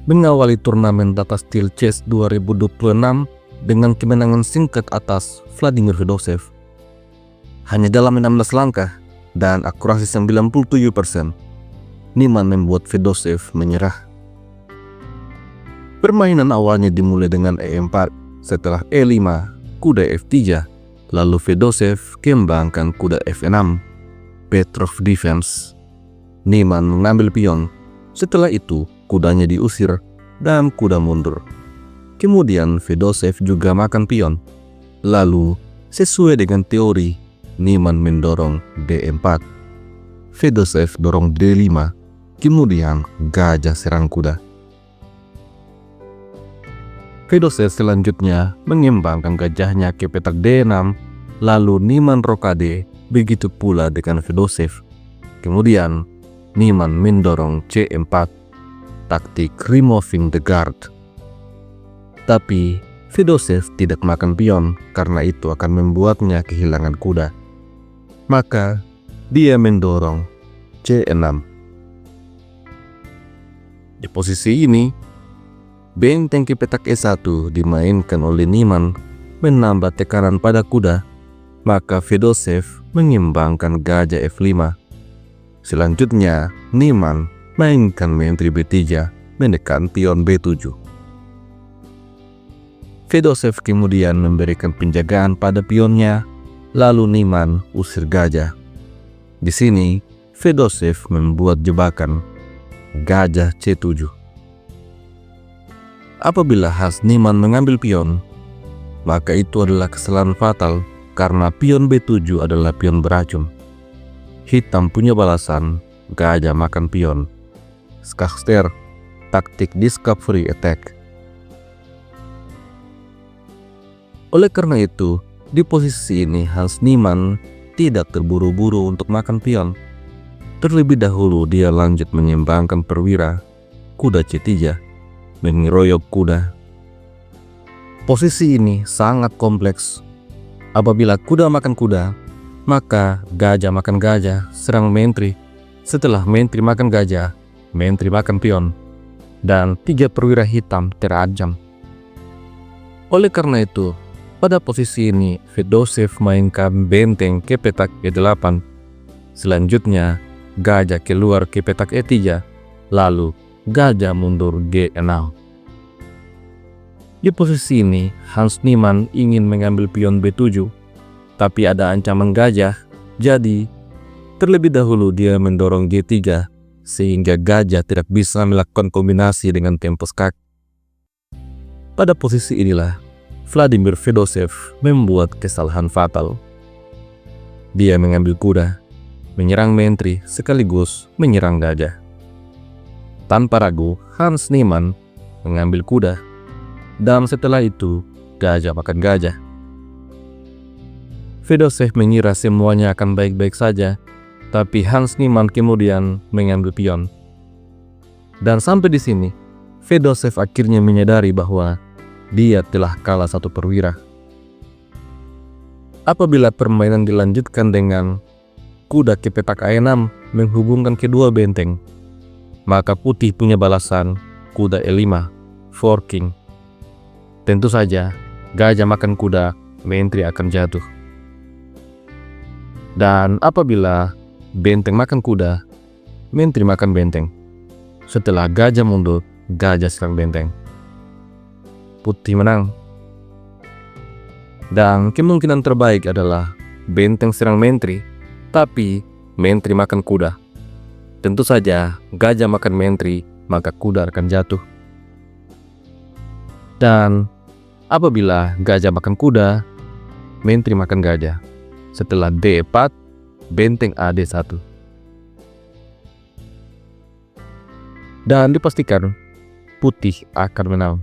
mengawali turnamen Data Steel Chess 2026 dengan kemenangan singkat atas Vladimir Fedosev. Hanya dalam 16 langkah dan akurasi 97%, Niemann membuat Fedosev menyerah. Permainan awalnya dimulai dengan E4, setelah E5, kuda F3, lalu Fedosev kembangkan kuda F6, Petrov defense. Niemann mengambil pion, setelah itu kudanya diusir dan kuda mundur. Kemudian Fedosev juga makan pion. Lalu, sesuai dengan teori, Niemann mendorong D4. Fedosev dorong D5, kemudian gajah serang kuda. Fedosev selanjutnya mengembangkan gajahnya ke petak D6, lalu Niemann rokade, begitu pula dengan Fedosev. Kemudian, Niemann mendorong C4, taktik removing the guard. Tapi, Fedosev tidak makan pion karena itu akan membuatnya kehilangan kuda. Maka, dia mendorong C6. Di posisi ini, benteng ke petak E1 dimainkan oleh Niemann menambah tekanan pada kuda, maka Fedosev mengembangkan gajah F5. Selanjutnya, Niemann mainkan menteri B3 menekan pion B7. Fedosev kemudian memberikan penjagaan pada pionnya, lalu Niemann usir gajah. Di sini, Fedosev membuat jebakan gajah C7. Apabila khas Niemann mengambil pion, maka itu adalah kesalahan fatal karena pion B7 adalah pion beracun. Hitam punya balasan, gajah makan pion. Schachster, taktik discovery attack. Oleh karena itu, di posisi ini Hans Niemann tidak terburu-buru untuk makan pion. Terlebih dahulu dia lanjut mengembangkan perwira, kuda C3, mengeroyok kuda. Posisi ini sangat kompleks. Apabila kuda makan kuda, maka gajah makan gajah, serang menteri. Setelah menteri makan gajah, menteri makan pion, dan 3 perwira hitam terancam. Oleh karena itu, pada posisi ini Fedosev mainkan benteng ke petak E8. Selanjutnya, gajah keluar ke petak E3, lalu gajah mundur G6. Di posisi ini, Hans Niemann ingin mengambil pion B7, tapi ada ancaman gajah, jadi terlebih dahulu dia mendorong G3 sehingga gajah tidak bisa melakukan kombinasi dengan tempo skak. Pada posisi inilah Vladimir Fedosev membuat kesalahan fatal. Dia mengambil kuda, menyerang menteri sekaligus menyerang gajah. Tanpa ragu, Hans Niemann mengambil kuda, dan setelah itu gajah makan gajah. Fedosev mengira semuanya akan baik-baik saja, tapi Hans Niemann kemudian mengambil pion. Dan sampai di sini, Fedosev akhirnya menyadari bahwa dia telah kalah 1 perwira. Apabila permainan dilanjutkan dengan kuda ke petak A6 menghubungkan kedua benteng, maka putih punya balasan kuda E5, forking. Tentu saja, gajah makan kuda, menteri akan jatuh. Dan apabila benteng makan kuda, menteri makan benteng. Setelah gajah mundur, gajah serang benteng. Putih menang. Dan kemungkinan terbaik adalah benteng serang menteri, tapi menteri makan kuda. Tentu saja, gajah makan menteri, maka kuda akan jatuh. Dan apabila gajah makan kuda, menteri makan gajah. Setelah D4, benteng AD1. Dan dipastikan putih akan menang.